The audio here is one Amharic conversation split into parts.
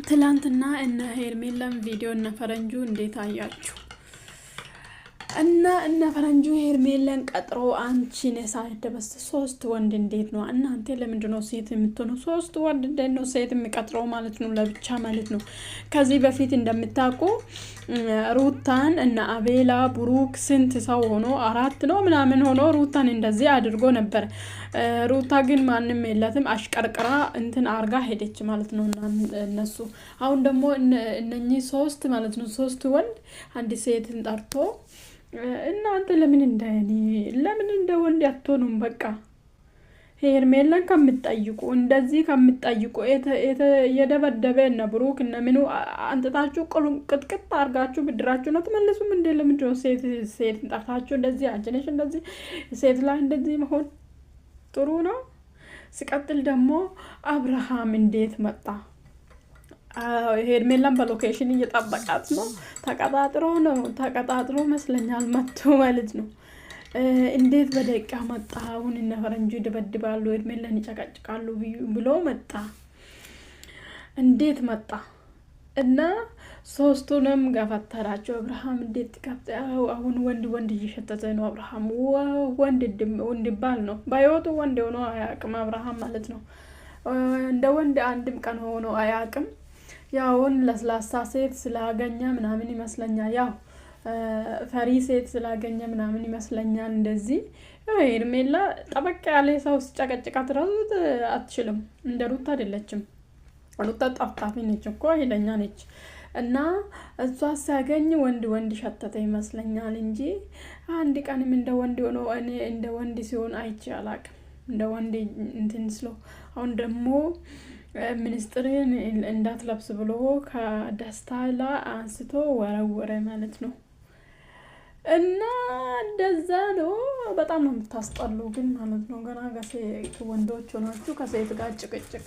ትላንትና እነ ሄርሜላን ቪዲዮ እነ ፈረንጁ እንዴት አያችሁ? እነ ፈረንጁ ሄርሜላን ቀጥሮ አንቺን የሳደበስ ሶስት ወንድ እንዴት ነው እናንተ? ለምንድነው ሴት የምትሆኑ? ሶስት ወንድ እንዴት ነው ሴት የሚቀጥረው ማለት ነው? ለብቻ ማለት ነው። ከዚህ በፊት እንደምታውቁ ሩታን እና አቤላ ብሩክ ስንት ሰው ሆኖ አራት ነው ምናምን ሆኖ ሩታን እንደዚህ አድርጎ ነበር። ሩታ ግን ማንም የላትም አሽቀርቅራ እንትን አርጋ ሄደች ማለት ነው። እነሱ አሁን ደግሞ እነኚህ ሶስት ማለት ነው ሶስት ወንድ አንድ ሴትን ጠርቶ እናንተ ለምን እንደ ወንድ አትሆኑም? በቃ ሄርሜላን ከምትጠይቁ እንደዚህ ከምትጠይቁ የደበደበ እና ብሩክ እና ምኑ አንጥታችሁ ቅጥቅጥ አርጋችሁ ብድራችሁ ነው ተመለሱም እንደ ለምንድነው ሴት ጠርታችሁ እንደዚህ አንቺ እንደዚህ ሴት ላይ እንደዚህ መሆን ጥሩ ነው? ሲቀጥል ደግሞ አብርሃም እንዴት መጣ? ሄርሜላን በሎኬሽን እየጠበቃት ነው። ተቀጣጥሮ መስለኛል መጥቶ ማለት ነው። እንዴት በደቂቃ መጣ? አሁን እነ ፈረንጁ ይደበድባሉ ሄርሜላን ይጨቀጭቃሉ ብሎ መጣ። እንዴት መጣ? እና ሶስቱንም ገፈተራቸው። አብርሃም እንዴት ተቀጣው? አሁን ወንድ እየሸተተ ነው። አብርሃም ወንድ ባል ነው። በህይወቱ ወንድ ሆኖ አያውቅም አብርሃም ማለት ነው። እንደ ወንድ አንድም ቀን ሆኖ አያውቅም። ያውን ለስላሳ ሴት ስላገኘ ምናምን ይመስለኛል። ያው ፈሪ ሴት ስላገኘ ምናምን ይመስለኛል። እንደዚህ ሄርሜላ ጠበቅ ያለ ሰው ሲጨቀጭቃት ራሱ አትችልም። እንደ ሩታ አይደለችም። ሩታ ጠፍጣፊ ነች እኮ ሄለኛ ነች። እና እሷ ሲያገኝ ወንድ ሸተተ ይመስለኛል እንጂ አንድ ቀንም እንደ ወንድ ሆኖ እኔ እንደ ወንድ ሲሆን አይቼ አላቅም። እንደ ወንድ እንትን ስሎ አሁን ደግሞ ሚኒስትርን እንዳትለብስ ብሎ ከደስታ ላይ አንስቶ ወረወረ ማለት ነው። እና እንደዛ ነው። በጣም ነው የምታስጠሉ ግን ማለት ነው። ገና ወንዶች ሆናችሁ ከሴት ጋር ጭቅጭቅ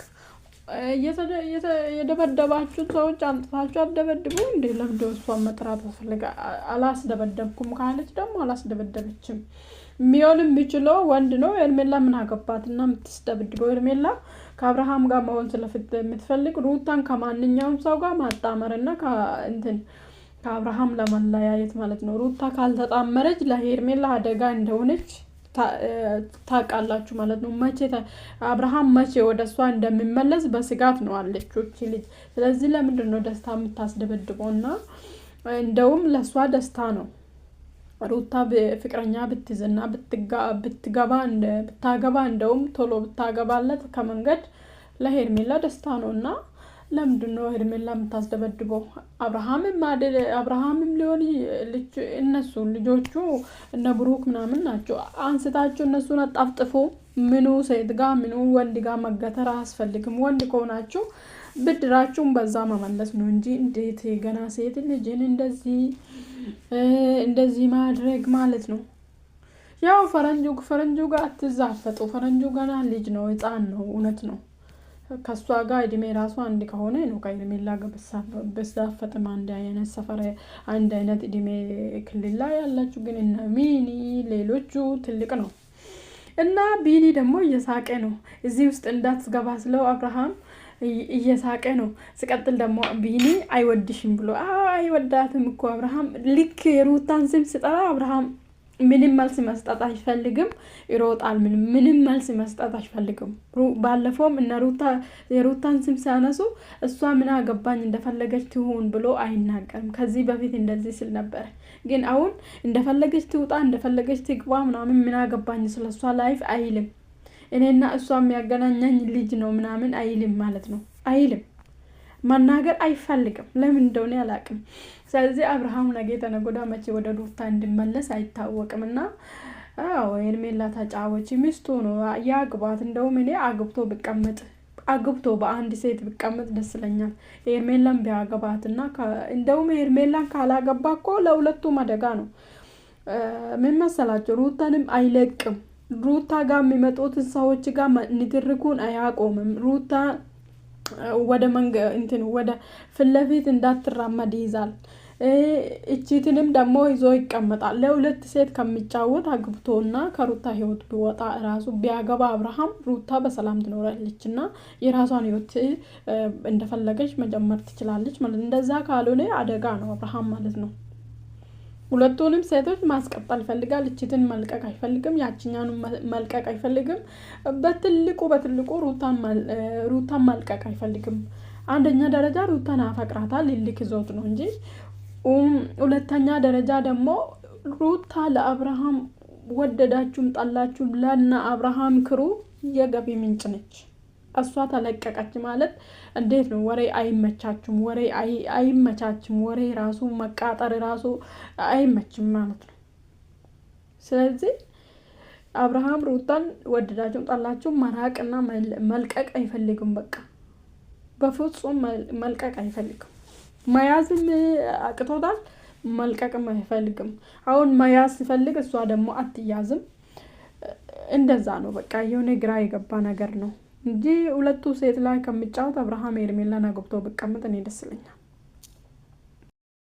የደበደባችሁ ሰዎች አንጥታችሁ አደበድቡ እንዴ? ለምዶ እሷን መጥራት ፈልጋ አላስደበደብኩም ካለች ደግሞ አላስደበደበችም። የሚሆንም ቢችለው ወንድ ነው። ሄርሜላ ምን አገባትና የምትስደብድበው? ሄርሜላ ከአብርሃም ጋር መሆን የምትፈልግ ሩታን ከማንኛውም ሰው ጋር ማጣመርና ከአብርሃም ለመለያየት ማለት ነው። ሩታ ካልተጣመረች ለሄርሜላ አደጋ እንደሆነች ታውቃላችሁ ማለት ነው። አብርሃም መቼ ወደ እሷ እንደሚመለስ በስጋት ነው አለች ልጅ። ስለዚህ ለምንድን ነው ደስታ የምታስደበድበው? እና እንደውም ለእሷ ደስታ ነው ሩታ ፍቅረኛ ብትይዝና ብታገባ እንደውም ቶሎ ብታገባለት ከመንገድ ለሄርሜላ ደስታ ነው። እና ለምንድን ነው ሄርሜላ የምታስደበድበው? አብርሃምም ሊሆን እነሱ ልጆቹ እነ ብሩክ ምናምን ናቸው። አንስታችሁ እነሱን አጣፍጥፎ ምኑ ሴት ጋር ምኑ ወንድ ጋር መገተር አያስፈልግም። ወንድ ከሆናችሁ ብድራችሁን በዛ መመለስ ነው እንጂ እንዴት ገና ሴት ልጅን እንደዚህ ማድረግ ማለት ነው። ያው ፈረንጁ ጋር አትዛፈጡ። ፈረንጁ ገና ልጅ ነው፣ ህፃን ነው። እውነት ነው። ከሷ ጋር እድሜ ራሱ አንድ ከሆነ ነው ከሄርሜላ ጋር በዛፈጥም አንድ አይነት ሰፈር አንድ አይነት እድሜ ክልል ላይ ያላችሁ። ግን እነ ሚኒ ሌሎቹ ትልቅ ነው። እና ቢኒ ደግሞ እየሳቀ ነው። እዚህ ውስጥ እንዳትገባ ስለው አብርሃም እየሳቀ ነው። ሲቀጥል ደግሞ ቢኒ አይወድሽም ብሎ አይወዳትም እኮ አብርሃም። ልክ የሩታን ስም ሲጠራ አብርሃም ምንም መልስ መስጠት አይፈልግም፣ ይሮጣል። ምንም መልስ መስጠት አይፈልግም። ባለፈውም እነ የሩታን ስም ሲያነሱ እሷ ምን አገባኝ እንደፈለገች ትሁን ብሎ አይናገርም። ከዚህ በፊት እንደዚህ ስል ነበር። ግን አሁን እንደፈለገች ትውጣ እንደፈለገች ትግባ ምናምን ምን አገባኝ ስለሷ ላይፍ አይልም። እኔና እሷ የሚያገናኘኝ ልጅ ነው ምናምን አይልም ማለት ነው። አይልም፣ መናገር አይፈልግም። ለምን እንደሆነ አላውቅም። ስለዚህ አብርሃም ነገ ተነገ ወዲያ መቼ ወደ ሩታ እንድመለስ አይታወቅም። እና ሄርሜላ ተጫወች፣ ሚስቱ ነው ያግባት። እንደውም እኔ አግብቶ በአንድ ሴት ቢቀመጥ ደስ ይለኛል። ሄርሜላን ቢያገባትና እንደውም ሄርሜላን ካላገባ እኮ ለሁለቱም አደጋ ነው። ምን መሰላቸው? ሩታንም አይለቅም። ሩታ ጋር የሚመጡትን ሰዎች ጋር ንትርኩን አያቆምም። ሩታ ወደ ፊት ለፊት እንዳትራመድ ይይዛል። እቺትንም ደግሞ ይዞ ይቀመጣል። ለሁለት ሴት ከሚጫወት አግብቶና ከሩታ ህይወት ቢወጣ ራሱ ቢያገባ አብርሃም ሩታ በሰላም ትኖራለችና የራሷን ህይወት እንደፈለገች መጀመር ትችላለች ማለት ነው። እንደዛ ካልሆነ አደጋ ነው አብርሃም ማለት ነው። ሁለቱንም ሴቶች ማስቀጠል ይፈልጋል። እቺትን መልቀቅ አይፈልግም፣ ያቺኛን መልቀቅ አይፈልግም። በትልቁ ሩታን መልቀቅ አይፈልግም። አንደኛ ደረጃ ሩታን አፈቅራታል፣ ልክ ይዞት ነው እንጂ ሁለተኛ ደረጃ ደግሞ ሩታ ለአብርሃም ወደዳችሁም ጠላችሁም ለና አብርሃም ክሩ የገቢ ምንጭ ነች። እሷ ተለቀቀች ማለት እንዴት ነው? ወሬ አይመቻችም፣ ወሬ አይመቻችም፣ ወሬ ራሱ መቃጠር ራሱ አይመችም ማለት ነው። ስለዚህ አብርሃም ሩታን ወደዳችሁም ጠላችሁም መራቅና መልቀቅ አይፈልግም። በቃ በፍጹም መልቀቅ አይፈልግም። መያዝም አቅቶታል፣ መልቀቅም አይፈልግም። አሁን መያዝ ሲፈልግ እሷ ደግሞ አትያዝም። እንደዛ ነው በቃ የሆነ ግራ የገባ ነገር ነው እንጂ ሁለቱ ሴት ላይ ከሚጫወት አብርሃም ሄርሜላን አግብቶ ቢቀመጥ እኔ ደስ ይለኛል።